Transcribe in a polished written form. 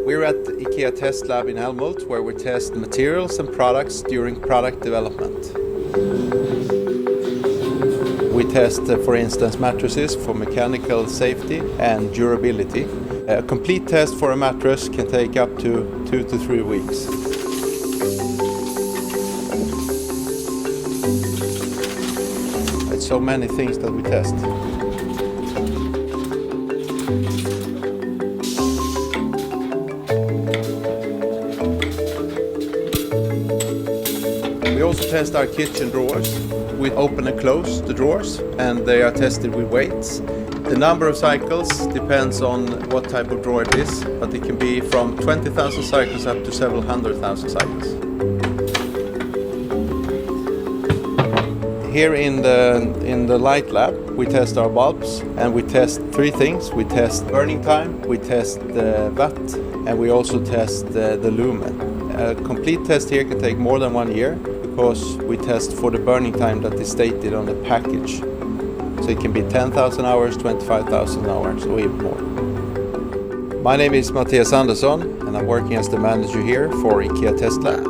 We're at the IKEA Test Lab in Älmhult, where we test materials and products during product development. We test, for instance, mattresses for mechanical safety and durability. A complete test for a mattress can take up to 2 to 3 weeks. It's so many things that we test. We also test our kitchen drawers. We open and close the drawers, and they are tested with weights. The number of cycles depends on what type of drawer it is, but it can be from 20,000 cycles up to several 100,000 cycles. Here in the light lab, we test our bulbs, and we test 3 things. We test burning time, we test the watt, and we also test the lumen. A complete test here can take more than 1 year, because we test for the burning time that is stated on the package. So it can be 10,000 hours, 25,000 hours, or even more. My name is Mattias Andersson, and I'm working as the manager here for IKEA Test Lab.